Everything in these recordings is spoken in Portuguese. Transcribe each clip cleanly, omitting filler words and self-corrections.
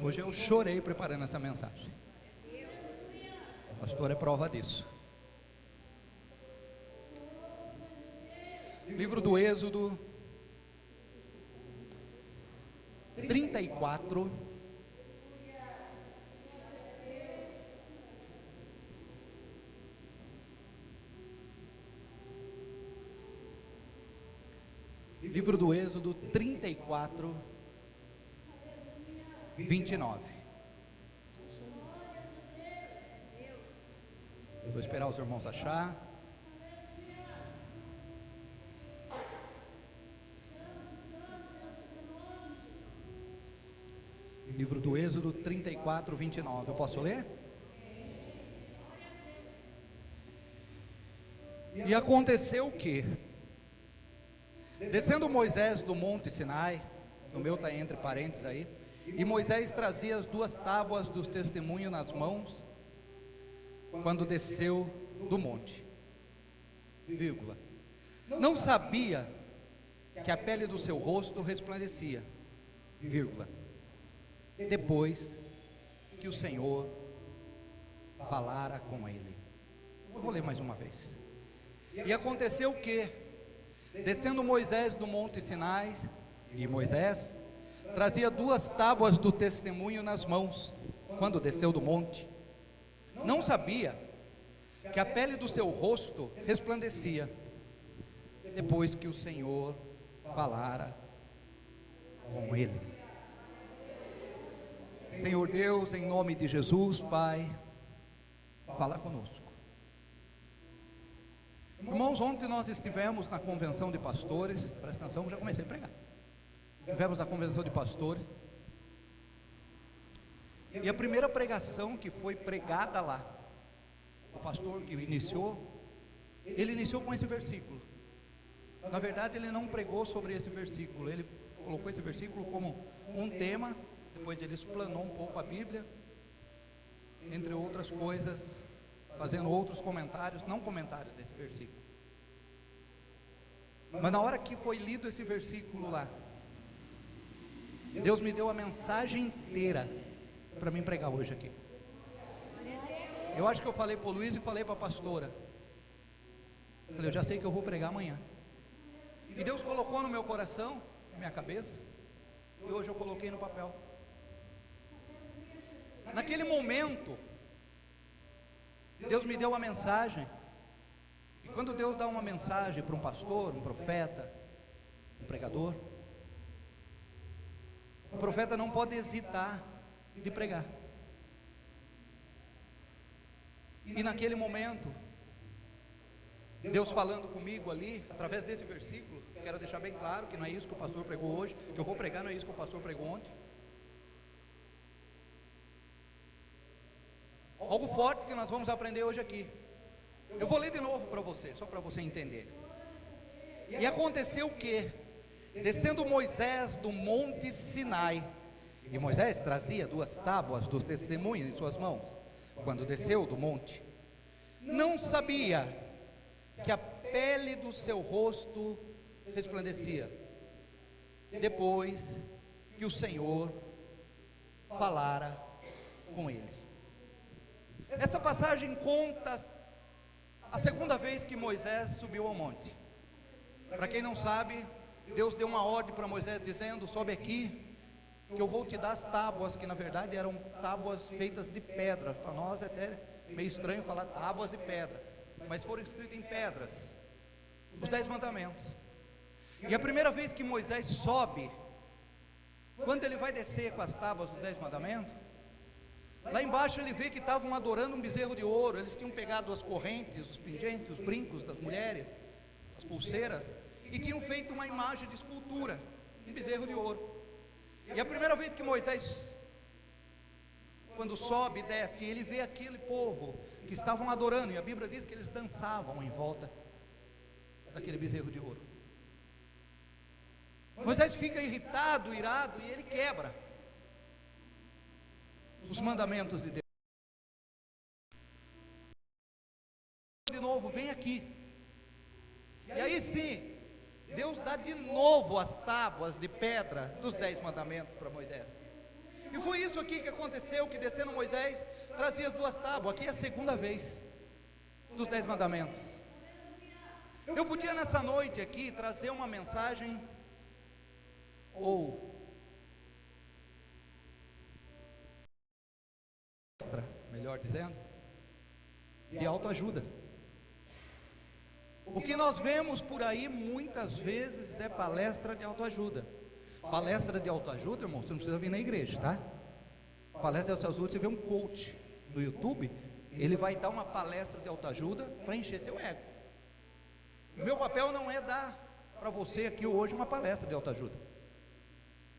Hoje eu chorei preparando essa mensagem. O pastor é prova disso. Livro do Êxodo 34. Livro do Êxodo 34, 29. Vou esperar os irmãos achar. Livro do Êxodo 34, 29. Eu posso ler? E aconteceu que, descendo Moisés do monte Sinai, no meu está entre parênteses aí, e Moisés trazia as 2 tábuas dos testemunhos nas mãos, quando desceu do monte, vírgula, não sabia que a pele do seu rosto resplandecia, vírgula, depois que o Senhor falara com ele. Eu vou ler mais uma vez. E aconteceu que, descendo Moisés do monte Sinai, e Moisés trazia 2 tábuas do testemunho nas mãos, quando desceu do monte, não sabia que a pele do seu rosto resplandecia, depois que o Senhor falara com ele. Senhor Deus, em nome de Jesus, Pai, fala conosco. Irmãos, ontem nós estivemos na convenção de pastores, presta atenção, já comecei a pregar. Estivemos na convenção de pastores, e a primeira pregação que foi pregada lá, o pastor que iniciou, ele iniciou com esse versículo. Na verdade, ele não pregou sobre esse versículo, ele colocou esse versículo como um tema, depois ele explanou um pouco a Bíblia, entre outras coisas, fazendo outros comentários, não comentários desse versículo. Mas na hora que foi lido esse versículo lá, Deus me deu a mensagem inteira para mim pregar hoje aqui. Eu acho que eu falei para o Luiz e falei para a pastora. Eu já sei que eu vou pregar amanhã. E Deus colocou no meu coração, na minha cabeça, e hoje eu coloquei no papel. Naquele momento, Deus me deu uma mensagem. E quando Deus dá uma mensagem para um pastor, um profeta, um pregador, o profeta não pode hesitar de pregar. E naquele momento, Deus falando comigo ali, através desse versículo, quero deixar bem claro que não é isso que o pastor pregou hoje, que eu vou pregar, não é isso que o pastor pregou ontem. Algo forte que nós vamos aprender hoje aqui. Eu vou ler de novo para você, só para você entender. E aconteceu que, descendo Moisés do monte Sinai, e Moisés trazia 2 tábuas dos testemunhos em suas mãos, quando desceu do monte, não sabia que a pele do seu rosto resplandecia, depois que o Senhor falara com ele. Essa passagem conta a segunda vez que Moisés subiu ao monte. Para quem não sabe, Deus deu uma ordem para Moisés dizendo: sobe aqui, que eu vou te dar as tábuas, que na verdade eram tábuas feitas de pedra. Para nós é até meio estranho falar tábuas de pedra, mas foram escritas em pedras, os 10 mandamentos. E a primeira vez que Moisés sobe, quando ele vai descer com as tábuas dos 10 mandamentos, lá embaixo ele vê que estavam adorando um bezerro de ouro. Eles tinham pegado as correntes, os pingentes, os brincos das mulheres, as pulseiras, e tinham feito uma imagem de escultura, um bezerro de ouro. E a primeira vez que Moisés, quando sobe e desce, ele vê aquele povo que estavam adorando, e a Bíblia diz que eles dançavam em volta daquele bezerro de ouro. Moisés fica irritado, irado, e ele quebra os mandamentos de Deus. De novo, vem aqui. E aí sim, Deus dá de novo as tábuas de pedra dos 10 mandamentos para Moisés. E foi isso aqui que aconteceu, que descendo Moisés, trazia as duas tábuas. Aqui é a segunda vez dos 10 mandamentos. Eu podia nessa noite aqui trazer uma mensagem, ou melhor dizendo, de autoajuda. O que nós vemos por aí muitas vezes é palestra de autoajuda. Palestra de autoajuda, irmão, você não precisa vir na igreja, tá? Palestra de autoajuda, você vê um coach no YouTube, ele vai dar uma palestra de autoajuda para encher seu ego. Meu papel não é dar para você aqui hoje uma palestra de autoajuda.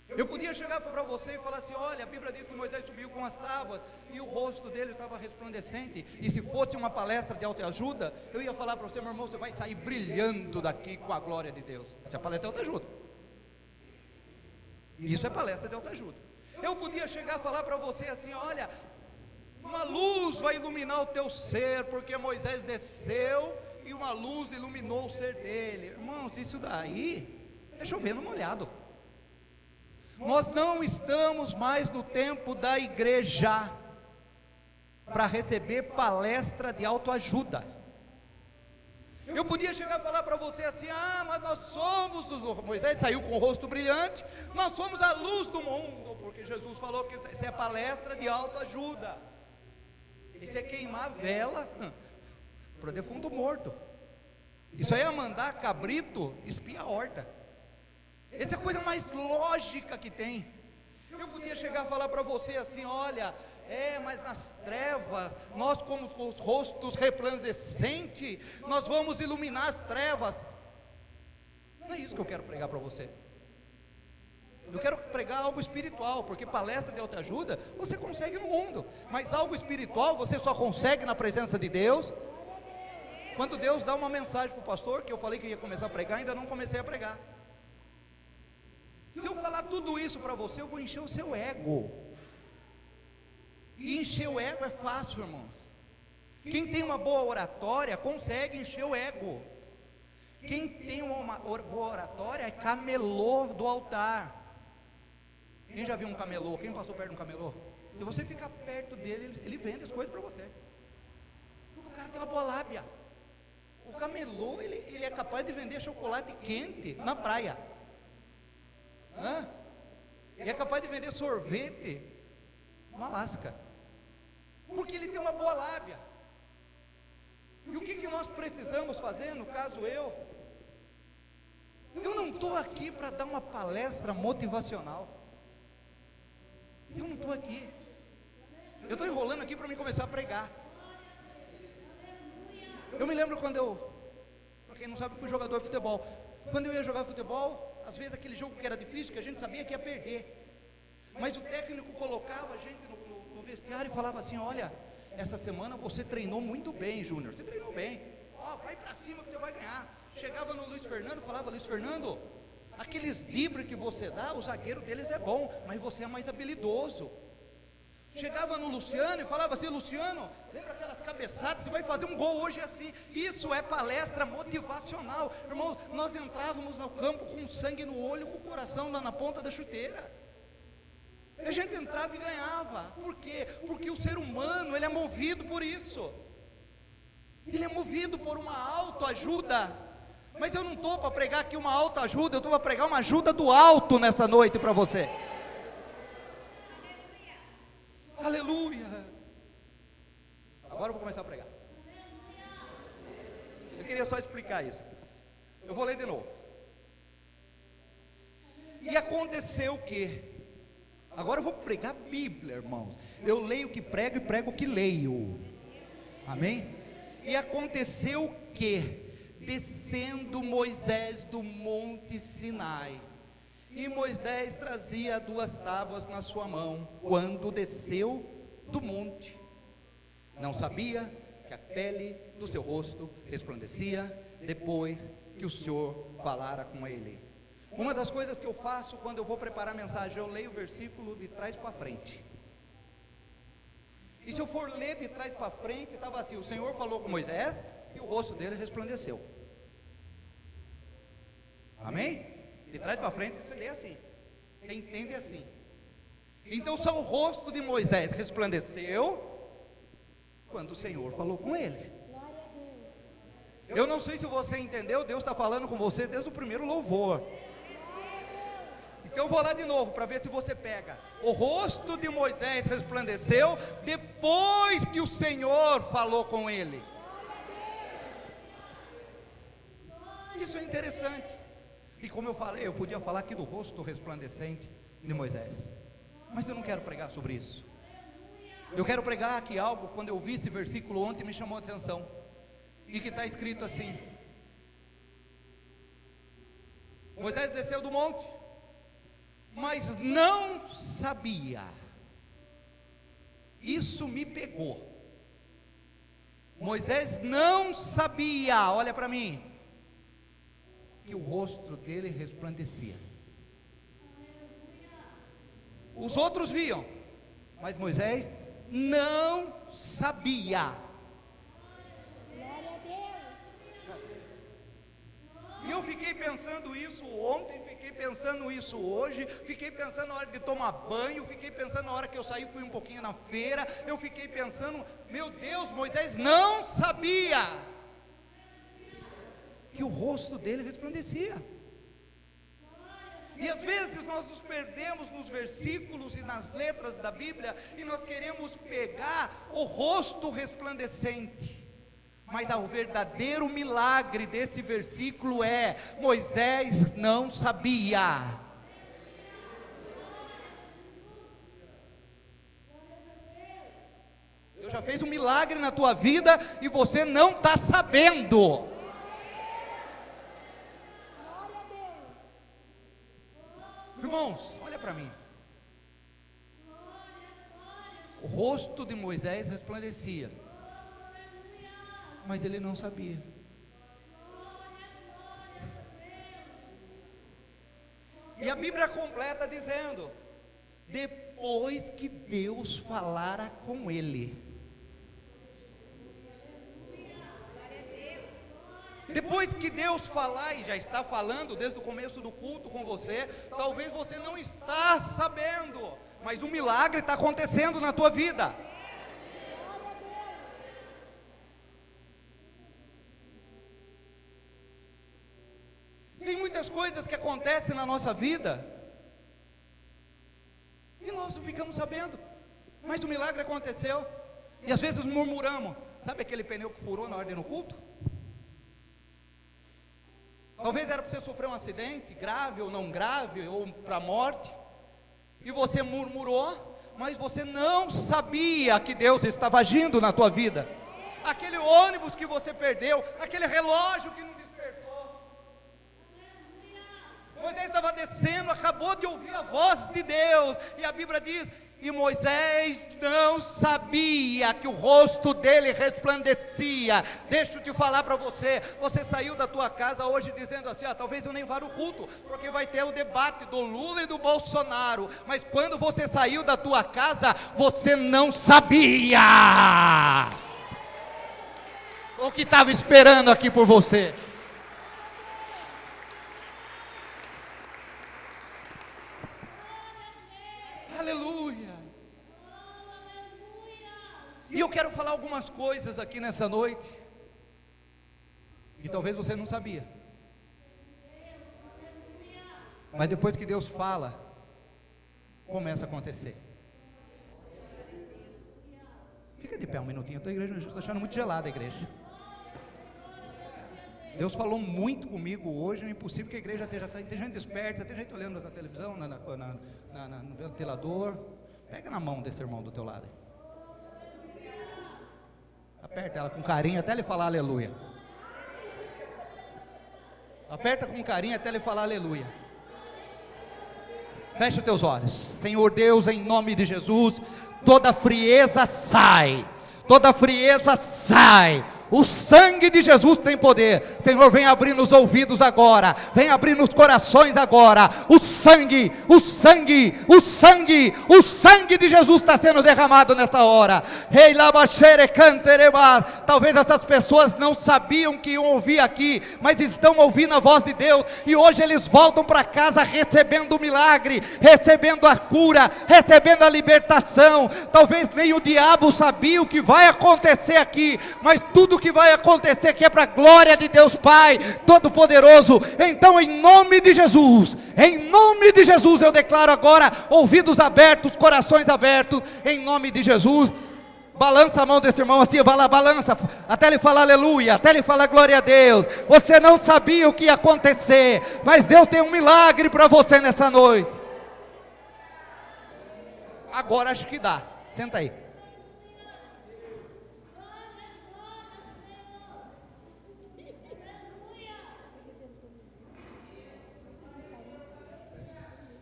Eu podia chegar para você e falar assim: olha, a Bíblia diz que Moisés subiu com as tábuas e o rosto dele estava resplandecente, e se fosse uma palestra de autoajuda, eu ia falar para você: meu irmão, você vai sair brilhando daqui com a glória de Deus. Essa é palestra de autoajuda. Isso é palestra de autoajuda. Eu podia chegar a falar para você assim: olha, uma luz vai iluminar o teu ser, porque Moisés desceu e uma luz iluminou o ser dele. Irmãos, isso daí é chover no molhado. Nós não estamos mais no tempo da igreja para receber palestra de autoajuda. Eu podia chegar a falar para você assim: ah, mas nós somos, Moisés saiu com o rosto brilhante, nós somos a luz do mundo, porque Jesus falou que isso é palestra de autoajuda. Isso é queimar vela para defunto morto. Isso aí é mandar cabrito espiar a horta. Essa é a coisa mais lógica que tem. Eu podia chegar a falar para você assim: olha, mas nas trevas, nós como com os rostos resplandecentes, nós vamos iluminar as trevas. Não é isso que eu quero pregar para você. Eu quero pregar algo espiritual, porque palestra de autoajuda você consegue no mundo, mas algo espiritual você só consegue na presença de Deus. Quando Deus dá uma mensagem para o pastor, que eu falei que ia começar a pregar, ainda não comecei a pregar. Se eu falar tudo isso para você, eu vou encher o seu ego. E encher o ego é fácil, irmãos. Quem tem uma boa oratória consegue encher o ego. Quem tem uma boa oratória é camelô do altar. Quem já viu um camelô? Quem passou perto de um camelô? Se você ficar perto dele, ele vende as coisas para você. O cara tem uma boa lábia. O camelô, ele é capaz de vender chocolate quente na praia. Ele é capaz de vender sorvete no Alasca, porque ele tem uma boa lábia. E o que nós precisamos fazer, no caso eu não estou aqui para dar uma palestra motivacional. Eu não estou aqui, eu estou enrolando aqui para mim começar a pregar. Eu me lembro quando para quem não sabe, eu fui jogador de futebol. Quando eu ia jogar futebol, às vezes aquele jogo que era difícil, que a gente sabia que ia perder, mas o técnico colocava a gente no vestiário e falava assim: olha, essa semana você treinou muito bem, Júnior, você treinou bem, vai para cima que você vai ganhar. Chegava no Luiz Fernando, falava: Luiz Fernando, aqueles dribles que você dá, o zagueiro deles é bom, mas você é mais habilidoso. Chegava no Luciano e falava assim: Luciano, lembra aquelas cabeçadas, você vai fazer um gol hoje assim. Isso é palestra motivacional. Irmãos, nós entrávamos no campo com sangue no olho, com o coração na ponta da chuteira. A gente entrava e ganhava. Por quê? Porque o ser humano, ele é movido por isso. Ele é movido por uma autoajuda. Mas eu não estou para pregar aqui uma autoajuda, eu estou para pregar uma ajuda do alto nessa noite para você. Aleluia. Agora eu vou começar a pregar. Eu queria só explicar isso. Eu vou ler de novo. E aconteceu o quê? Agora eu vou pregar a Bíblia, irmãos. Eu leio o que prego e prego o que leio. Amém? E aconteceu o quê? Descendo Moisés do monte Sinai, e Moisés trazia 2 tábuas na sua mão, quando desceu do monte. Não sabia que a pele do seu rosto resplandecia, depois que o Senhor falara com ele. Uma das coisas que eu faço quando eu vou preparar a mensagem, eu leio o versículo de trás para frente. E se eu for ler de trás para frente, estava assim: o Senhor falou com Moisés, e o rosto dele resplandeceu. Amém? De trás para frente você lê assim, você entende assim. Então só o rosto de Moisés resplandeceu quando o Senhor falou com ele. Eu não sei se você entendeu, Deus está falando com você desde o primeiro louvor. Então eu vou lá de novo para ver se você pega. O rosto de Moisés resplandeceu depois que o Senhor falou com ele. Isso é interessante. E como eu falei, eu podia falar aqui do rosto resplandecente de Moisés, mas eu não quero pregar sobre isso. Eu quero pregar aqui algo, quando eu vi esse versículo ontem, me chamou a atenção. E que está escrito assim: Moisés desceu do monte, mas não sabia. Isso me pegou. Moisés não sabia, olha para mim, que o rosto dele resplandecia. Os outros viam, mas Moisés não sabia. E eu fiquei pensando isso ontem, fiquei pensando isso hoje, fiquei pensando na hora de tomar banho, fiquei pensando na hora que eu saí, fui um pouquinho na feira, eu fiquei pensando, meu Deus, Moisés não sabia que o rosto dele resplandecia. E às vezes nós nos perdemos nos versículos e nas letras da Bíblia, e nós queremos pegar o rosto resplandecente. Mas o verdadeiro milagre desse versículo é: Moisés não sabia. Deus já fez um milagre na tua vida e você não está sabendo. Irmãos, olha para mim. O rosto de Moisés resplandecia, mas ele não sabia. E a Bíblia completa dizendo: depois que Deus falara com ele. Depois que Deus falar, e já está falando desde o começo do culto com você, talvez você não está sabendo, mas um milagre está acontecendo na tua vida. Tem muitas coisas que acontecem na nossa vida e nós não ficamos sabendo, mas o milagre aconteceu. E às vezes murmuramos. Sabe aquele pneu que furou na hora de ir no culto? Talvez era para você sofrer um acidente, grave ou não grave, ou para a morte, e você murmurou, mas você não sabia que Deus estava agindo na tua vida. Aquele ônibus que você perdeu, aquele relógio que não despertou. Moisés estava descendo, acabou de ouvir a voz de Deus, e a Bíblia diz: e Moisés não sabia que o rosto dele resplandecia. Deixa eu te falar para você, você saiu da tua casa hoje dizendo assim: talvez eu nem vá no culto, porque vai ter o debate do Lula e do Bolsonaro. Mas quando você saiu da tua casa, você não sabia o que estava esperando aqui por você. Aleluia. E eu quero falar algumas coisas aqui nessa noite, que talvez você não sabia, mas depois que Deus fala, começa a acontecer. Fica de pé um minutinho, a igreja está achando muito gelada a igreja. Deus falou muito comigo hoje, é impossível que a igreja esteja, tem gente desperta, tem gente olhando na televisão, no ventilador. Pega na mão desse irmão do teu lado. Aperta ela com carinho até ele falar aleluia. Aperta com carinho até ele falar aleluia. Fecha os teus olhos. Senhor Deus, em nome de Jesus, toda frieza sai. Toda frieza sai. O sangue de Jesus tem poder. Senhor, vem abrir nos ouvidos agora, vem abrir nos corações agora. O sangue, o sangue, o sangue, o sangue de Jesus está sendo derramado nessa hora. Talvez essas pessoas não sabiam que iam ouvir aqui, mas estão ouvindo a voz de Deus, e hoje eles voltam para casa recebendo o milagre, recebendo a cura, recebendo a libertação. Talvez nem o diabo sabia o que vai acontecer aqui, mas tudo que vai acontecer aqui é para a glória de Deus Pai Todo-Poderoso. Então, em nome de Jesus, eu declaro agora ouvidos abertos, corações abertos, em nome de Jesus. Balança a mão desse irmão assim, vai lá, balança, até ele falar aleluia, até ele falar glória a Deus. Você não sabia o que ia acontecer, mas Deus tem um milagre para você nessa noite. Agora acho que dá, senta aí.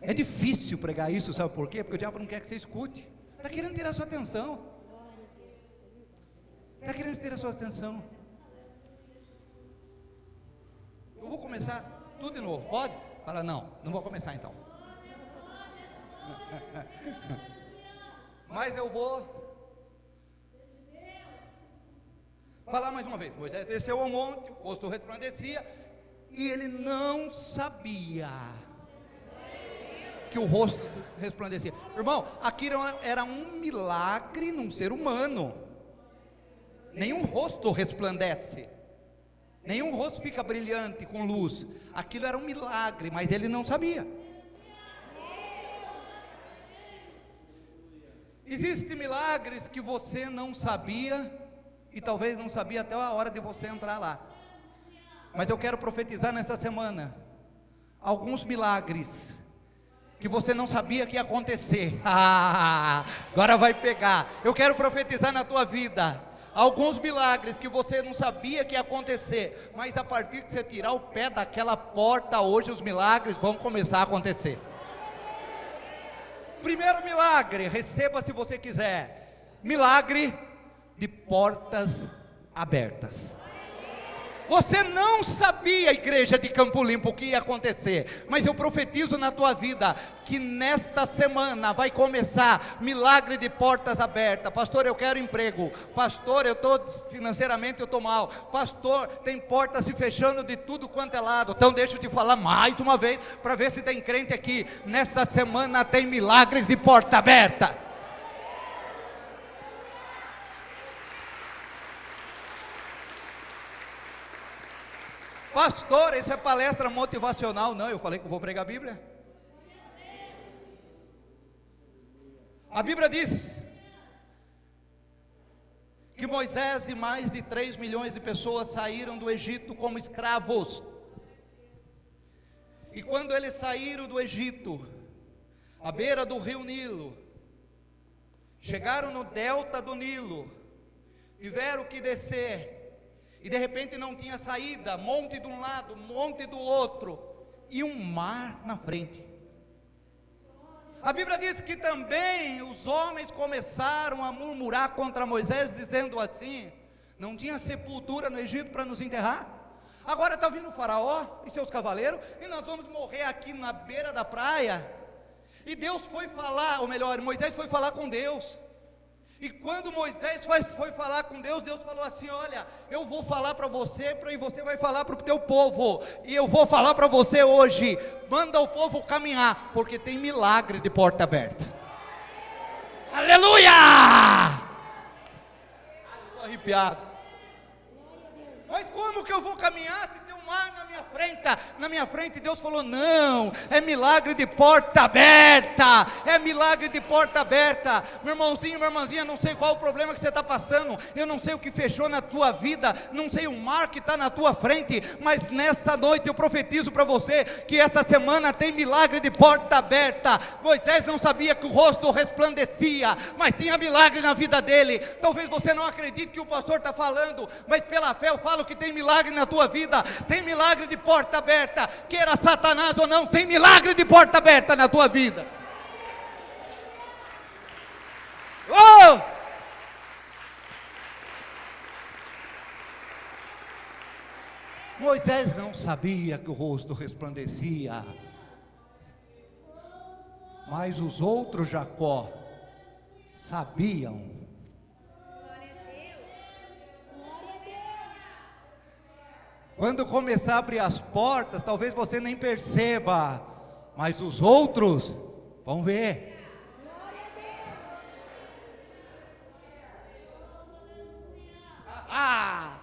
É difícil pregar isso, sabe por quê? Porque o diabo não quer que você escute, está querendo tirar a sua atenção. Está querendo ter a sua atenção. Eu vou começar tudo de novo, pode? Fala, não vou começar então. Mas eu vou falar mais uma vez. Moisés desceu ao monte, o rosto resplandecia, e ele não sabia que o rosto resplandecia. Irmão, aquilo era um milagre num ser humano. Nenhum rosto resplandece, nenhum rosto fica brilhante com luz. Aquilo era um milagre, mas ele não sabia. Existem milagres que você não sabia, e talvez não sabia até a hora de você entrar lá. Mas eu quero profetizar nessa semana alguns milagres que você não sabia que ia acontecer. Agora vai pegar. Eu quero profetizar na tua vida alguns milagres que você não sabia que ia acontecer, mas a partir que você tirar o pé daquela porta, hoje os milagres vão começar a acontecer. Primeiro milagre, receba se você quiser, milagre de portas abertas. Você não sabia, igreja de Campo Limpo, o que ia acontecer, mas eu profetizo na tua vida, que nesta semana vai começar milagre de portas abertas. Pastor, eu quero emprego. Pastor, eu estou financeiramente, eu estou mal. Pastor, tem portas se fechando de tudo quanto é lado. Então deixa eu te falar mais uma vez, para ver se tem crente aqui. Nessa semana tem milagres de porta aberta. Pastor, isso é palestra motivacional. Não, eu falei que eu vou pregar a Bíblia. A Bíblia diz que Moisés e mais de 3 milhões de pessoas saíram do Egito como escravos. E quando eles saíram do Egito, à beira do rio Nilo, chegaram no delta do Nilo, tiveram que descer, e de repente não tinha saída, monte de um lado, monte do outro, e um mar na frente. A Bíblia diz que também os homens começaram a murmurar contra Moisés, dizendo assim: não tinha sepultura no Egito para nos enterrar? Agora está vindo o faraó e seus cavaleiros, e nós vamos morrer aqui na beira da praia. E Deus foi falar, ou melhor, Moisés foi falar com Deus. E quando Moisés foi falar com Deus, Deus falou assim: olha, eu vou falar para você, e você vai falar para o teu povo, e eu vou falar para você hoje, manda o povo caminhar, porque tem milagre de porta aberta. Aleluia! Estou arrepiado. Mas como que eu vou caminhar se tem um mar na minha frente? Na minha frente, Deus falou: não, é milagre de porta aberta, é milagre de porta aberta. Meu irmãozinho, minha irmãzinha, não sei qual o problema que você está passando, eu não sei o que fechou na tua vida, não sei o mar que está na tua frente, mas nessa noite eu profetizo para você, que essa semana tem milagre de porta aberta. Moisés não sabia que o rosto resplandecia, mas tinha milagre na vida dele. Talvez você não acredite que o pastor está falando, mas pela fé eu falo que tem milagre na tua vida, tem milagre de porta aberta, queira Satanás ou não, tem milagre de porta aberta na tua vida. Moisés não sabia que o rosto resplandecia, mas os outros Jacó sabiam. Quando começar a abrir as portas, talvez você nem perceba, mas os outros vão ver. Ah!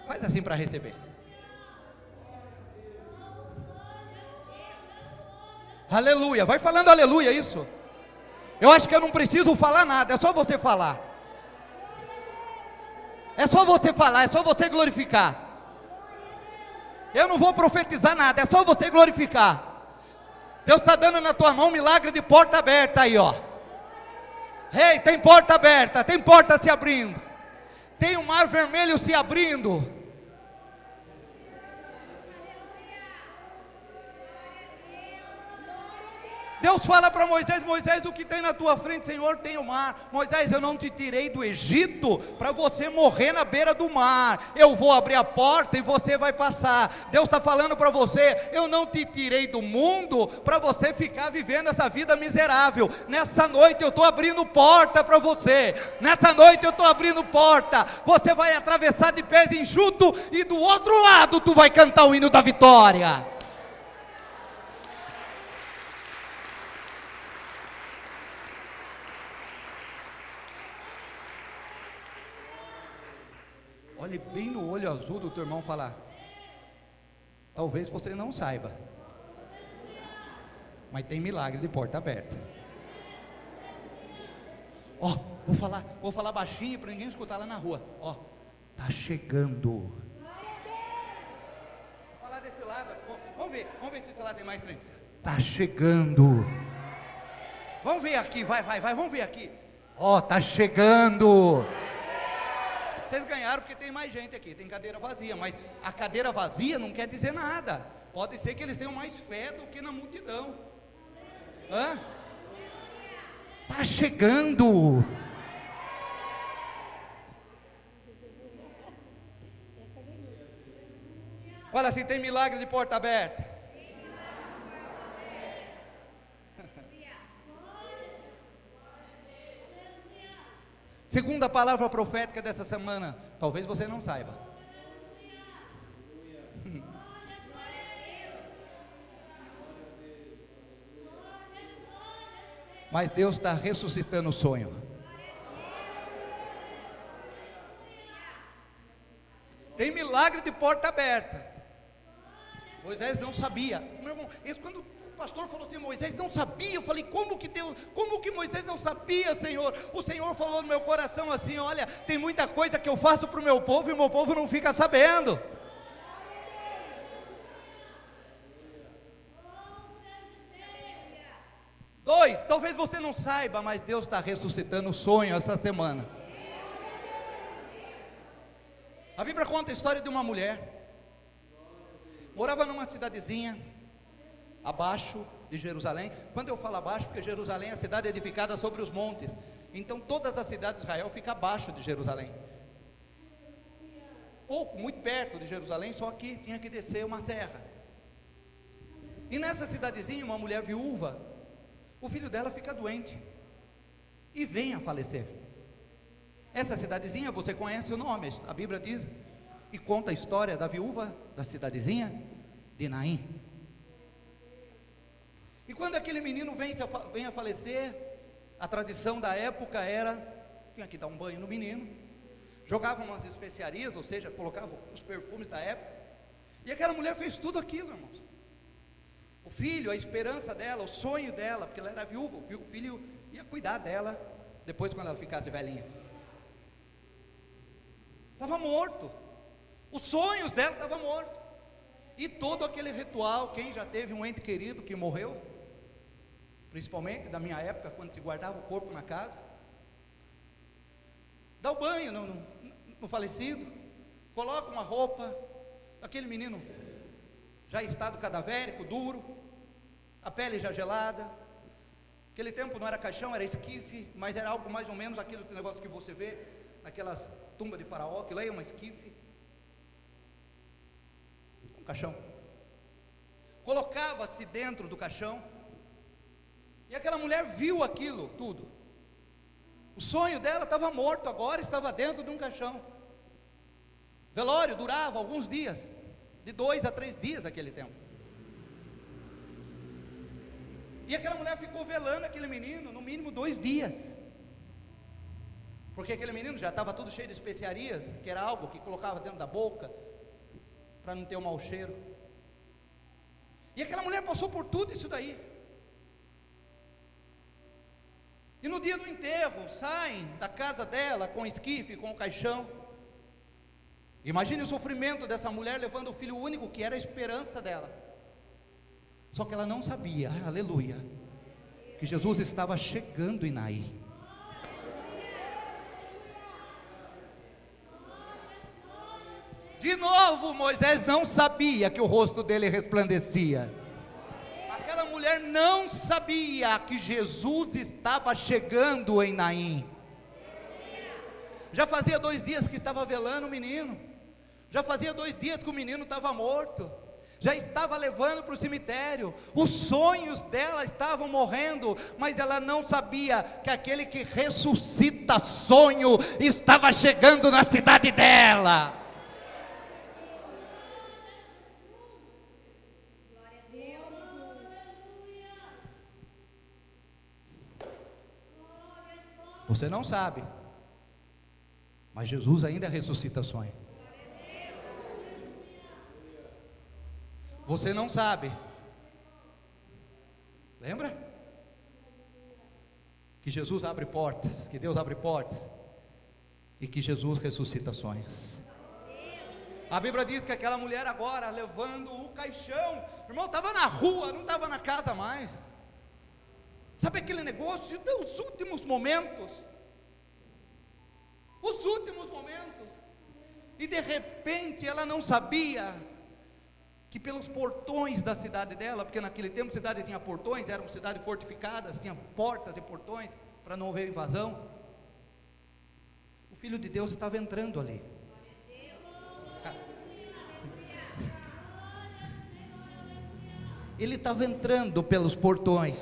Faz assim para receber. Aleluia, vai falando aleluia, isso. Eu acho que eu não preciso falar nada, é só você falar. É só você falar, é só você glorificar. Eu não vou profetizar nada, é só você glorificar. Deus está dando na tua mão um milagre de porta aberta aí, ó. Ei, tem porta aberta, tem porta se abrindo. Tem um mar vermelho se abrindo. Deus fala para Moisés: Moisés, o que tem na tua frente, Senhor, tem o mar. Moisés, eu não te tirei do Egito para você morrer na beira do mar. Eu vou abrir a porta e você vai passar. Deus está falando para você: eu não te tirei do mundo para você ficar vivendo essa vida miserável. Nessa noite eu estou abrindo porta para você. Nessa noite eu estou abrindo porta. Você vai atravessar de pés enxutos e do outro lado tu vai cantar o hino da vitória. Olhe bem no olho azul do teu irmão, falar: talvez você não saiba, mas tem milagre de porta aberta. Ó, vou falar baixinho para ninguém escutar lá na rua. Ó, tá chegando. Vou falar desse lado. Vamos ver se esse lado tem mais frente. Tá chegando. Vamos ver aqui, vai, vamos ver aqui. Ó, tá chegando. Vocês ganharam porque tem mais gente aqui, tem cadeira vazia, mas a cadeira vazia não quer dizer nada. Pode ser que eles tenham mais fé do que na multidão. Hã? Tá chegando. Fala assim: tem milagre de porta aberta. Segunda palavra profética dessa semana, talvez você não saiba. Mas Deus está ressuscitando o sonho. Tem milagre de porta aberta. Moisés não sabia. Meu irmão, quando o pastor falou assim: Moisés não sabia, eu falei: como que Moisés não sabia, Senhor? O Senhor falou no meu coração assim: olha, tem muita coisa que eu faço para o meu povo e o meu povo não fica sabendo. Dois, talvez você não saiba, mas Deus está ressuscitando o sonho essa semana. A Bíblia conta a história de uma mulher, morava numa cidadezinha abaixo de Jerusalém. Quando eu falo abaixo, porque Jerusalém é a cidade edificada sobre os montes, então todas as cidades de Israel ficam abaixo de Jerusalém, muito perto de Jerusalém, só que tinha que descer uma serra. E nessa cidadezinha, uma mulher viúva, o filho dela fica doente e vem a falecer. Essa cidadezinha, você conhece o nome, a Bíblia diz e conta a história da viúva da cidadezinha de Naim. E quando aquele menino vem a falecer, a tradição da época era: tinha que dar um banho no menino, jogavam umas especiarias, ou seja, colocavam os perfumes da época, e aquela mulher fez tudo aquilo, irmãos. O filho, a esperança dela, o sonho dela, porque ela era viúva, o filho ia cuidar dela depois, quando ela ficasse velhinha, estava morto. Os sonhos dela estavam mortos. E todo aquele ritual, quem já teve um ente querido que morreu, principalmente da minha época, quando se guardava o corpo na casa, dá o banho no falecido, coloca uma roupa, aquele menino já em estado cadavérico, duro, a pele já gelada, Aquele tempo não era caixão, era esquife, mas era algo mais ou menos aquele negócio que você vê naquelas tumbas de faraó, que lá é uma esquife, um caixão. Colocava-se dentro do caixão, e aquela mulher viu aquilo tudo. O sonho dela estava morto, agora estava dentro de um caixão. Velório durava alguns dias, de 2 a 3 dias aquele tempo. E aquela mulher ficou velando aquele menino, no mínimo 2 dias. Porque aquele menino já estava tudo cheio de especiarias, que era algo que colocava dentro da boca, para não ter um mau cheiro. E aquela mulher passou por tudo isso daí. E no dia do enterro, saem da casa dela com o esquife, com o caixão. Imagine o sofrimento dessa mulher levando o filho único, que era a esperança dela. Só que ela não sabia, aleluia, que Jesus estava chegando em Naim. De novo, Moisés não sabia que o rosto dele resplandecia. Aquela mulher não sabia que Jesus estava chegando em Naim. Já fazia 2 dias que estava velando o menino. Já fazia 2 dias que o menino estava morto. Já estava levando para o cemitério. Os sonhos dela estavam morrendo, mas ela não sabia que aquele que ressuscita sonho estava chegando na cidade dela. Você não sabe, mas Jesus ainda ressuscita sonho. Você não sabe, lembra? Que Jesus abre portas, que Deus abre portas, e que Jesus ressuscita sonhos. A Bíblia diz que aquela mulher agora, levando o caixão, irmão, estava na rua, não estava na casa mais. Sabe aquele negócio dos últimos momentos? Os últimos momentos. E de repente ela não sabia que pelos portões da cidade dela, porque naquele tempo a cidade tinha portões, eram cidades fortificadas, tinha portas e portões para não haver invasão. O Filho de Deus estava entrando ali. Ele estava entrando pelos portões.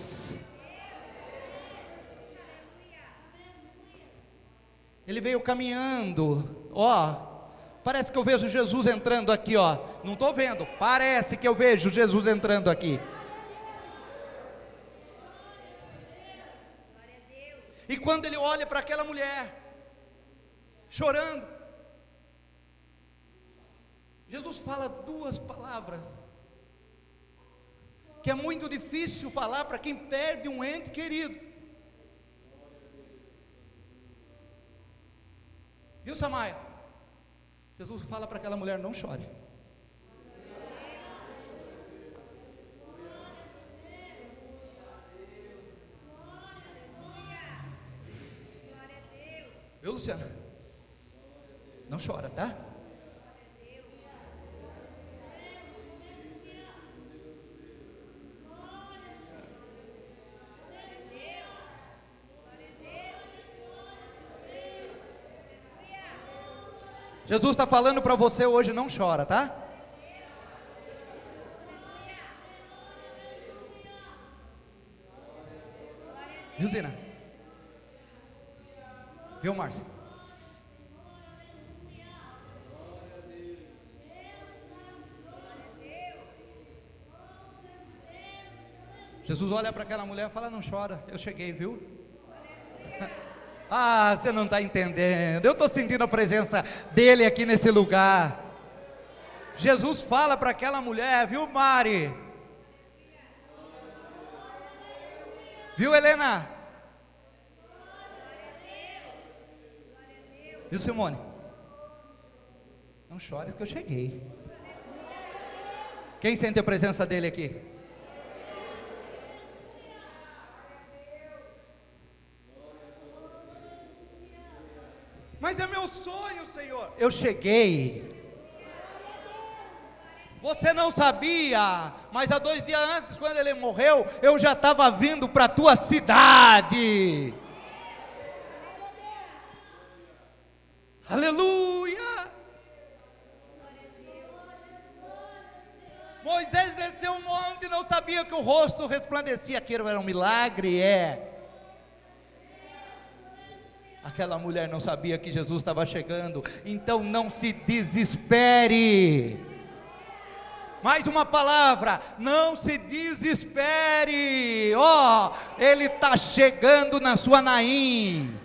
Ele veio caminhando, ó. Parece que eu vejo Jesus entrando aqui, ó. Não estou vendo, parece que eu vejo Jesus entrando aqui. E quando ele olha para aquela mulher, chorando, Jesus fala 2 palavras, que é muito difícil falar para quem perde um ente querido. Viu, Samaia? Jesus fala para aquela mulher: não chore. Viu, Luciana? Não chora, tá? Jesus está falando para você hoje: não chora, tá? Viu, Zina? Viu, Márcio? Jesus olha para aquela mulher e fala: não chora, eu cheguei, viu? Ah, você não está entendendo. Eu estou sentindo a presença dele aqui nesse lugar. Jesus fala para aquela mulher, viu, Mari? Viu, Helena? Viu, Simone? Não chore que eu cheguei. Quem sente a presença dele aqui? Mas é meu sonho, Senhor. Eu cheguei. Você não sabia, mas há 2 dias antes, quando ele morreu, eu já estava vindo para a tua cidade. Aleluia! Moisés desceu um monte e não sabia que o rosto resplandecia. Aquilo era um milagre, Aquela mulher não sabia que Jesus estava chegando. Então não se desespere. Mais uma palavra, não se desespere. Ele está chegando na sua Naim.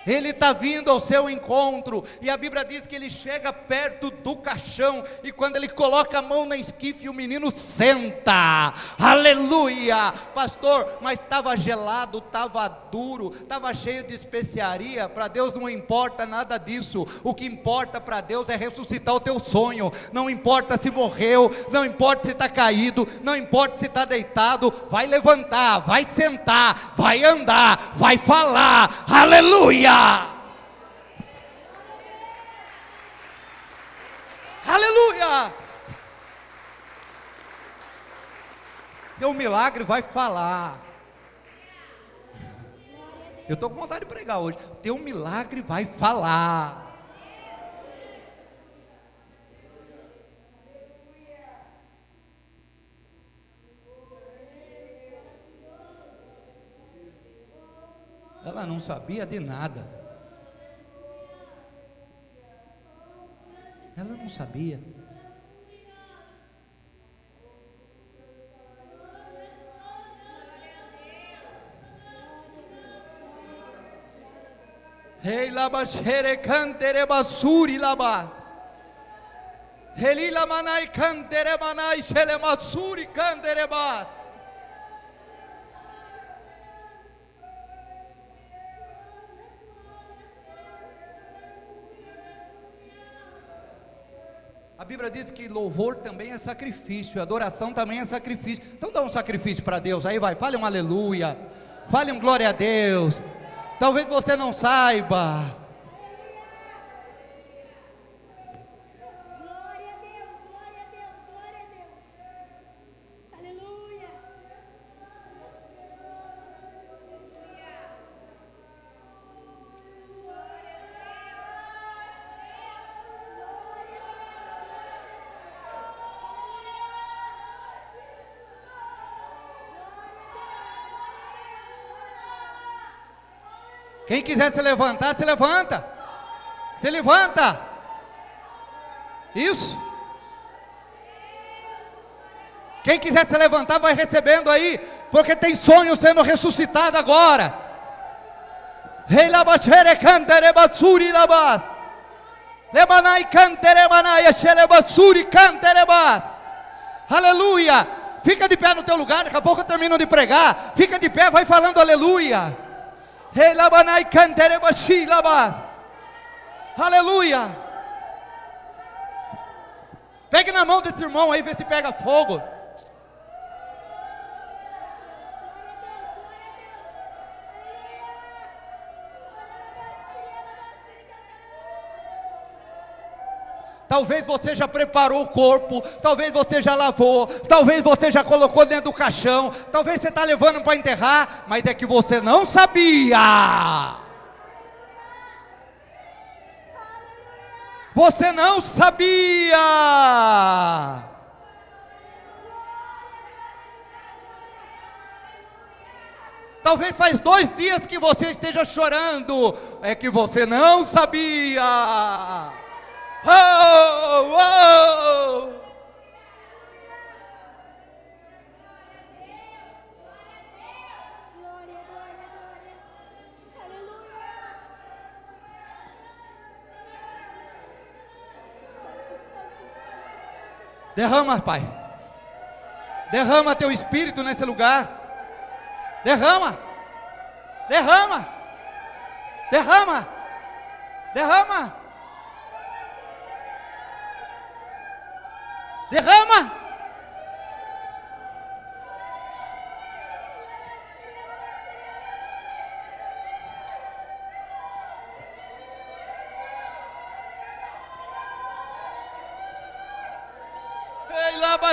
Ele está vindo ao seu encontro, e a Bíblia diz que ele chega perto do caixão, e quando ele coloca a mão na esquife, o menino senta. Aleluia! Pastor, mas estava gelado, estava duro, estava cheio de especiaria. Para Deus não importa nada disso. O que importa para Deus é ressuscitar o teu sonho. Não importa se morreu, não importa se está caído, não importa se está deitado. Vai levantar, vai sentar, vai andar, vai falar. Aleluia! Aleluia! Seu milagre vai falar. Eu estou com vontade de pregar hoje. Teu milagre vai falar. Ela não sabia de nada. Ela não sabia. Rei labashere cantere basuri labas. Helila manai cantere manai shele masuri cantere bas. A Bíblia diz que louvor também é sacrifício, adoração também é sacrifício. Então dá um sacrifício para Deus, aí vai, fale um aleluia, fale um glória a Deus. Talvez você não saiba. Glória a Deus, glória a Deus, glória a Deus. Aleluia. Quem quiser se levantar, se levanta. Se levanta. Isso. Quem quiser se levantar, vai recebendo aí, porque tem sonho sendo ressuscitado agora. Rei labachere cantere batsuri labas. Lebanai cantere manai shele batsuri cantere bas. Aleluia. Fica de pé no teu lugar, daqui a pouco eu termino de pregar. Fica de pé, vai falando aleluia. Aleluia. Pegue na mão desse irmão aí, vê se pega fogo. Talvez você já preparou o corpo, talvez você já lavou, talvez você já colocou dentro do caixão, talvez você está levando para enterrar, mas é que você não sabia. Você não sabia. Talvez faz 2 dias que você esteja chorando, é que você não sabia. Oh, oh. Glória, glória, glória. Aleluia. Derrama, Pai. Derrama teu espírito nesse lugar. Derrama. Derrama. Derrama. Derrama. Derrama.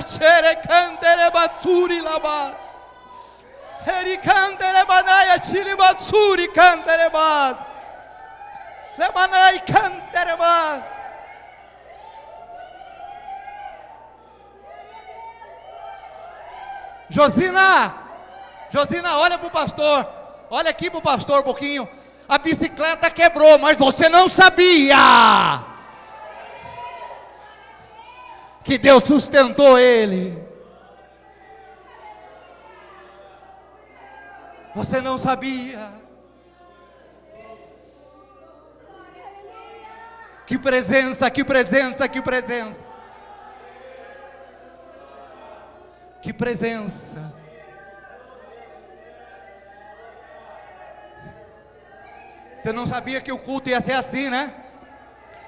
Shere Kandere Batsuri Laba. Heri Kandere Banaya Chili Batsuri Kandere Bas. Lebanai Kandere Bas. Josina, olha para o pastor. Olha aqui para o pastor um pouquinho. A bicicleta quebrou, mas você não sabia que Deus sustentou ele. Você não sabia. Que presença, que presença, que presença. Que presença. Você não sabia que o culto ia ser assim, né?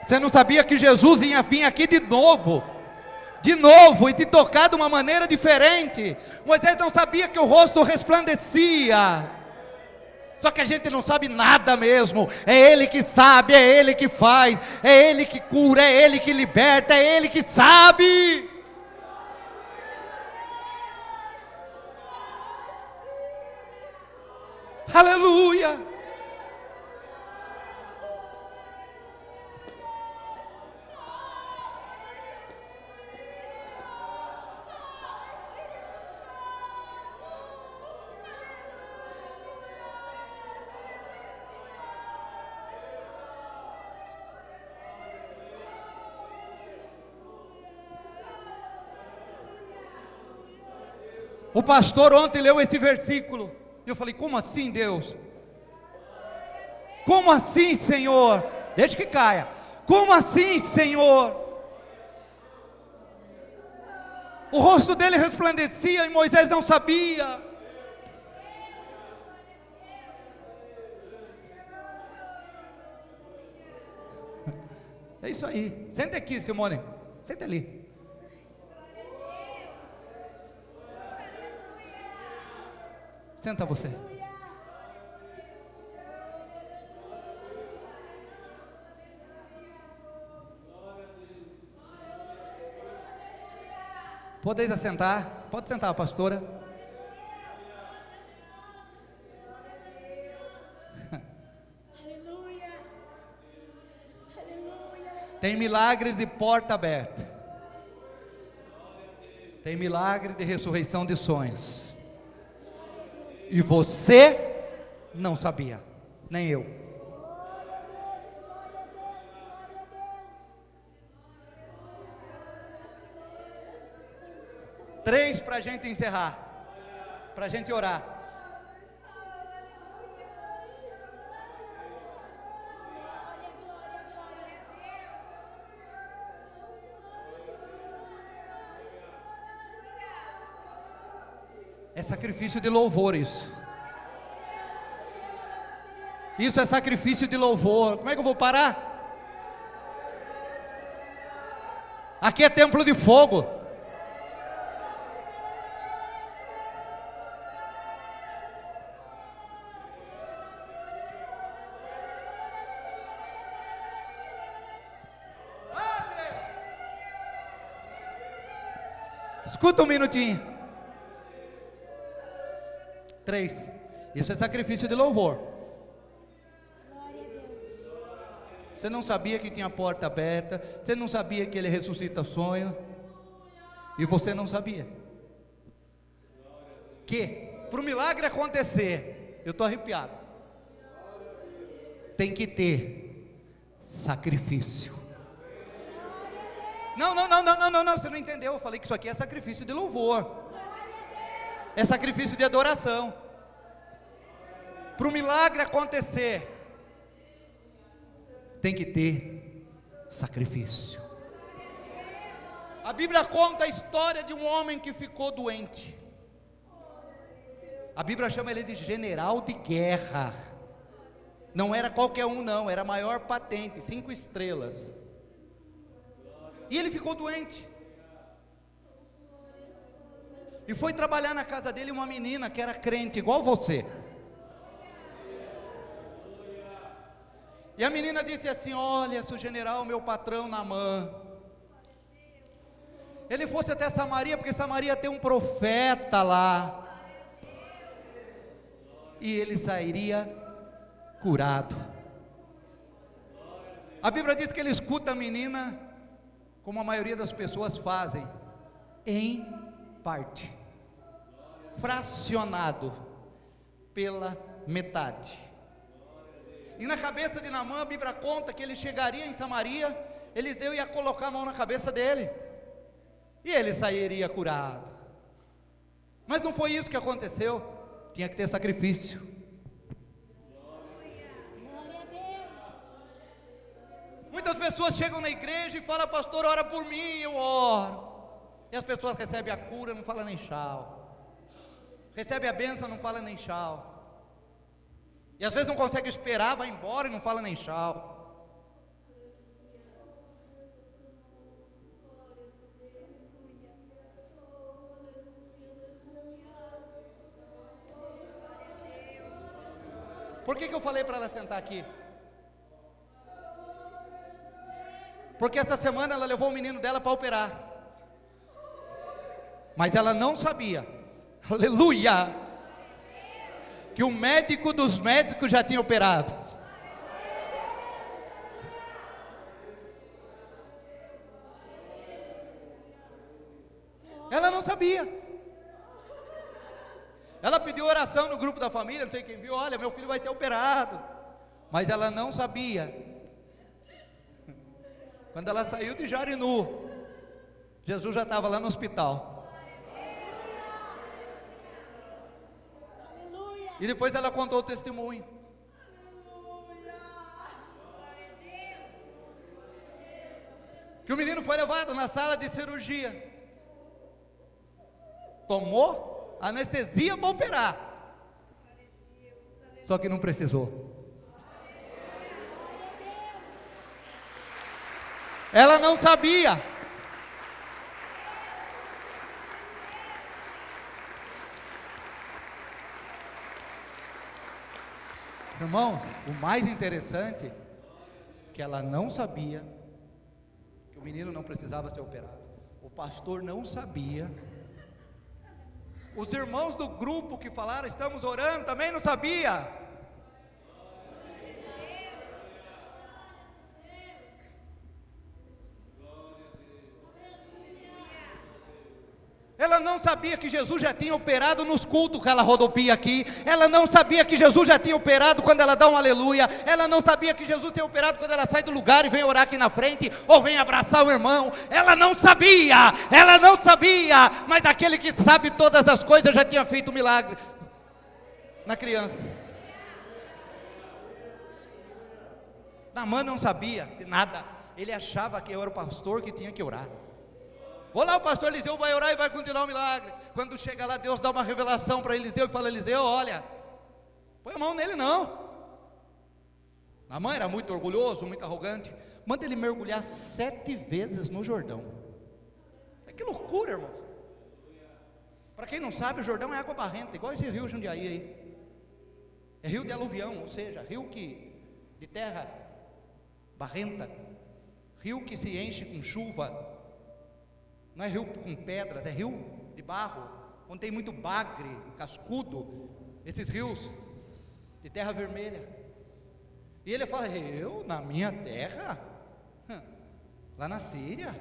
Você não sabia que Jesus ia vir aqui de novo, e te tocar de uma maneira diferente. Moisés não sabia que o rosto resplandecia. Só que a gente não sabe nada mesmo. É Ele que sabe, é Ele que faz, é Ele que cura, é Ele que liberta, é Ele que sabe. Aleluia. O pastor ontem leu esse versículo. E eu falei, como assim, Deus? Como assim, Senhor? Deixa que caia. Como assim, Senhor? O rosto dele resplandecia e Moisés não sabia. É isso aí. Senta aqui, Simone. Senta ali. Senta você. Podeis assentar. Pode sentar, pastora. Aleluia. Aleluia. Tem milagres de porta aberta. Tem milagre de ressurreição de sonhos. E você não sabia, nem eu. Três para a gente encerrar, para a gente orar. É sacrifício de louvor isso. Isso é sacrifício de louvor. Como é que eu vou parar? Aqui é templo de fogo. Escuta um minutinho. 3. Isso é sacrifício de louvor. Você não sabia que tinha a porta aberta. Você não sabia que Ele ressuscita sonho. E você não sabia que para o milagre acontecer, eu estou arrepiado, tem que ter sacrifício. Não, você não entendeu. Eu falei que isso aqui é sacrifício de louvor. É sacrifício de adoração. Para o milagre acontecer, tem que ter sacrifício. A Bíblia conta a história de um homem que ficou doente. A Bíblia chama ele de general de guerra. Não era qualquer um não, era a maior patente, 5 estrelas. E ele ficou doente. E foi trabalhar na casa dele uma menina que era crente, igual você. E a menina disse assim: olha, seu general, meu patrão Naamã, ele fosse até Samaria, porque Samaria tem um profeta lá, e ele sairia curado. A Bíblia diz que ele escuta a menina, como a maioria das pessoas fazem, em parte, fracionado pela metade. E na cabeça de Naamã, a Bíblia conta que ele chegaria em Samaria, Eliseu ia colocar a mão na cabeça dele, e ele sairia curado. Mas não foi isso que aconteceu, tinha que ter sacrifício. Glória a Deus. Muitas pessoas chegam na igreja e falam: pastor, ora por mim, eu oro. E as pessoas recebem a cura, não falam nem tchau. Recebe a bênção, não fala nem tchau. E às vezes não consegue esperar, vai embora e não fala nem tchau. Por que eu falei para ela sentar aqui? Porque essa semana ela levou o menino dela para operar. Mas ela não sabia, aleluia, que o médico dos médicos já tinha operado. Ela não sabia. Ela pediu oração no grupo da família, não sei quem viu: olha, meu filho vai ser operado. Mas ela não sabia. Quando ela saiu de Jarinu, Jesus já estava lá no hospital. Aleluia. E depois ela contou o testemunho. Que o menino foi levado na sala de cirurgia, tomou anestesia para operar, só que não precisou. Ela não sabia. Irmãos, o mais interessante é que ela não sabia que o menino não precisava ser operado. O pastor não sabia. Os irmãos do grupo que falaram: estamos orando, também não sabia. Ela não sabia que Jesus já tinha operado nos cultos que ela rodopia aqui. Ela não sabia que Jesus já tinha operado quando ela dá um aleluia. Ela não sabia que Jesus tinha operado quando ela sai do lugar e vem orar aqui na frente, ou vem abraçar o irmão. Ela não sabia, mas aquele que sabe todas as coisas já tinha feito um milagre na criança. Naamã não sabia de nada. Ele achava que eu era o pastor que tinha que orar. Vou lá, o pastor Eliseu vai orar e vai continuar o milagre. Quando chega lá, Deus dá uma revelação para Eliseu e fala: Eliseu, olha, põe a mão nele não. Naamã era muito orgulhoso, muito arrogante. Manda ele mergulhar 7 vezes no Jordão. Que loucura, irmão. Para quem não sabe, o Jordão é água barrenta, igual esse rio Jundiaí aí. É rio de aluvião, ou seja, rio de terra barrenta, rio que se enche com chuva. Não é rio com pedras, é rio de barro, onde tem muito bagre, cascudo, esses rios de terra vermelha. E ele fala: eu, na minha terra, lá na Síria,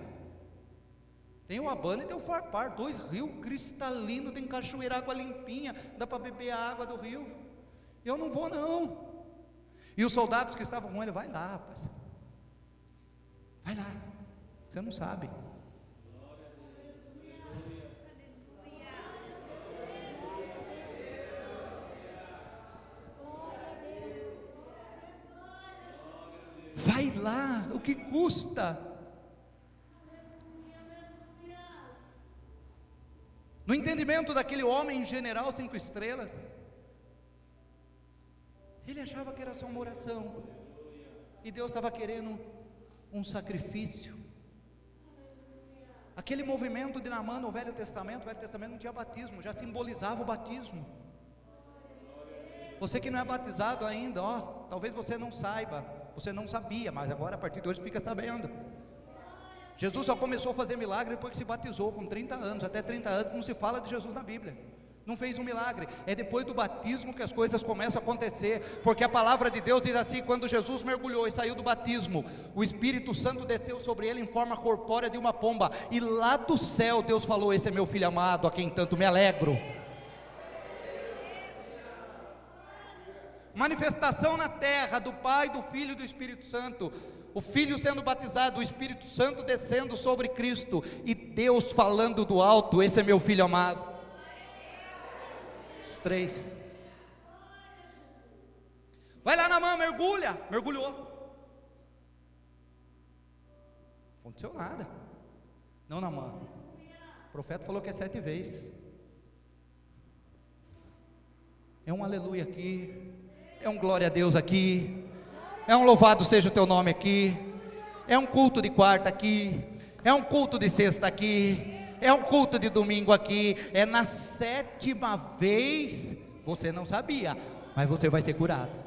tem o Abana e tem o Farpar, 2 rios cristalinos, tem cachoeira, água limpinha, dá para beber a água do rio. Eu não vou não. E os soldados que estavam com ele: vai lá, rapaz, vai lá, você não sabe. Vai lá, o que custa? No entendimento daquele homem general 5 estrelas, ele achava que era só uma oração, e Deus estava querendo um sacrifício. Aquele movimento de Naamã no Velho Testamento não tinha batismo, já simbolizava o batismo. Você que não é batizado ainda, talvez você não saiba, você não sabia, mas agora a partir de hoje fica sabendo. Jesus só começou a fazer milagre depois que se batizou, com 30 anos. Até 30 anos não se fala de Jesus na Bíblia. Não fez um milagre. É depois do batismo que as coisas começam a acontecer. Porque a palavra de Deus diz assim: quando Jesus mergulhou e saiu do batismo, o Espírito Santo desceu sobre ele em forma corpórea de uma pomba. E lá do céu Deus falou: esse é meu filho amado, a quem tanto me alegro. Manifestação na terra do Pai, do Filho e do Espírito Santo. O Filho sendo batizado, o Espírito Santo descendo sobre Cristo, e Deus falando do alto: esse é meu filho amado. Os três. Vai lá na mão, mergulha. Mergulhou. Não aconteceu nada. Não na mão. O profeta falou que é 7 vezes. É um aleluia aqui. É um glória a Deus aqui. É um louvado seja o teu nome aqui. É um culto de quarta aqui. É um culto de sexta aqui. É um culto de domingo aqui. É na 7ª vez. Você não sabia, mas você vai ser curado.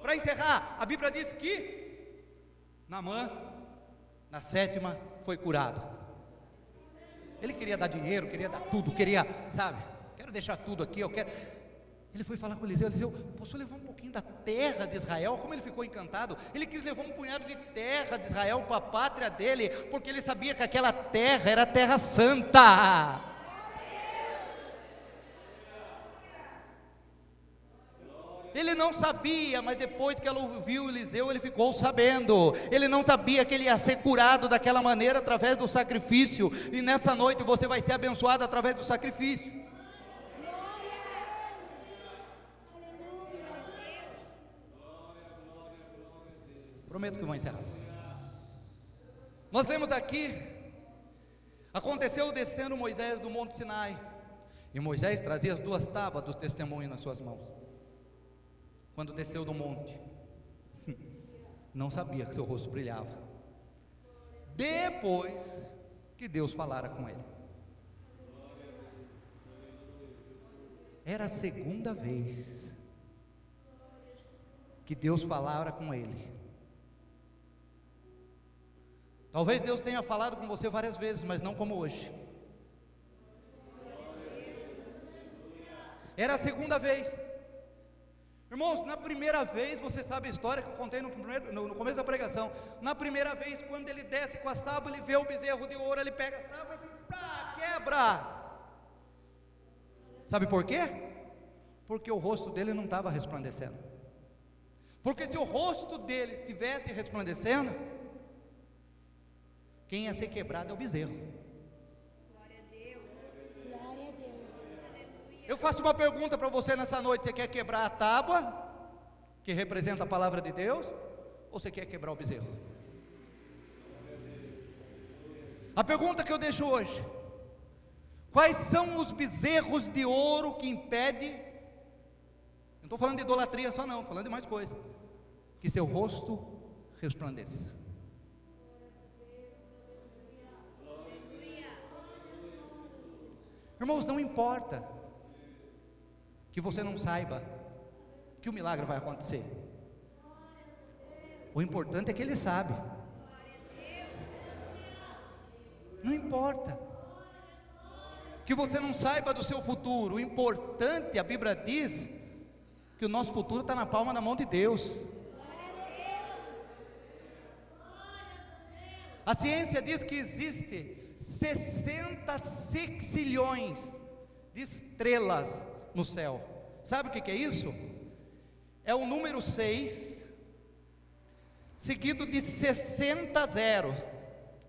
Para encerrar, a Bíblia diz que Naamã, na 7ª, foi curado. Ele queria dar dinheiro, queria dar tudo, queria, sabe, quero deixar tudo aqui, eu quero. Ele foi falar com Eliseu: Eliseu, posso levar um pouquinho da terra de Israel? Como ele ficou encantado, ele quis levar um punhado de terra de Israel para a pátria dele, porque ele sabia que aquela terra era a terra santa. Ele não sabia, mas depois que ela ouviu Eliseu, ele ficou sabendo. Ele não sabia que ele ia ser curado daquela maneira, através do sacrifício. E nessa noite você vai ser abençoado através do sacrifício. Prometo que vou encerrar. Nós vemos aqui, aconteceu descendo Moisés do Monte Sinai, e Moisés trazia as 2 tábuas dos testemunhos nas suas mãos. Quando desceu do monte, não sabia que seu rosto brilhava. Depois que Deus falara com ele. Era a 2ª vez que Deus falara com ele. Talvez Deus tenha falado com você várias vezes, mas não como hoje. Era a 2ª vez. Irmãos, na primeira vez, você sabe a história que eu contei no começo da pregação. Na primeira vez, quando ele desce com as tábuas, ele vê o bezerro de ouro, ele pega as tábuas e quebra. Sabe por quê? Porque o rosto dele não estava resplandecendo. Porque se o rosto dele estivesse resplandecendo, quem ia ser quebrado é o bezerro. Glória a Deus. Glória a Deus. Eu faço uma pergunta para você nessa noite: você quer quebrar a tábua, que representa a palavra de Deus, ou você quer quebrar o bezerro? A pergunta que eu deixo hoje: quais são os bezerros de ouro que impedem, não estou falando de idolatria só não, estou falando de mais coisa, que seu rosto resplandeça? Irmãos, não importa que você não saiba que o milagre vai acontecer. O importante é que ele sabe. Não importa que você não saiba do seu futuro. O importante, a Bíblia diz, que o nosso futuro está na palma da mão de Deus. A ciência diz que existe 60 sexilhões de estrelas no céu. Sabe o que é isso? É o número 6 seguido de 60 zeros.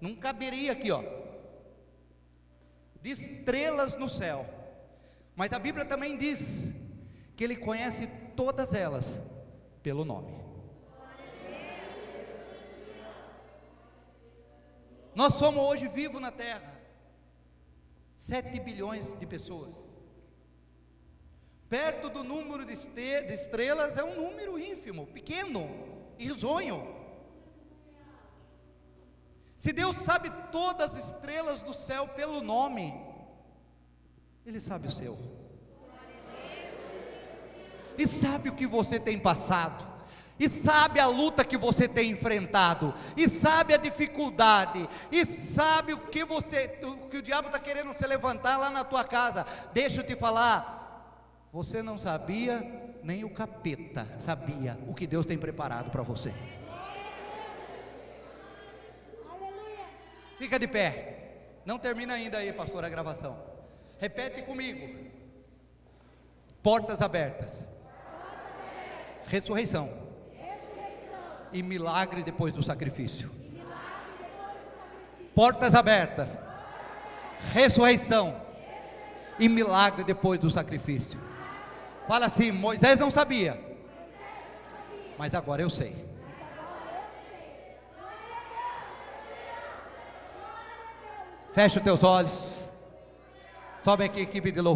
Não caberia aqui, ó, de estrelas no céu. Mas a Bíblia também diz que Ele conhece todas elas pelo nome. Nós somos hoje vivos na terra 7 bilhões de pessoas. Perto do número de estrelas é um número ínfimo, pequeno, risonho. Se Deus sabe todas as estrelas do céu pelo nome, Ele sabe o seu. E sabe o que você tem passado, e sabe a luta que você tem enfrentado, e sabe a dificuldade, e sabe o que o diabo está querendo se levantar lá na tua casa. Deixa eu te falar, você não sabia, nem o capeta sabia o que Deus tem preparado para você. Fica de pé, não termina ainda aí, pastor, a gravação. Repete comigo: portas abertas, ressurreição e milagre depois do sacrifício. Portas abertas, ressurreição e milagre depois do sacrifício. Fala assim: Moisés não sabia, mas agora eu sei. Fecha os teus olhos. Sobe aqui, equipe de louvor.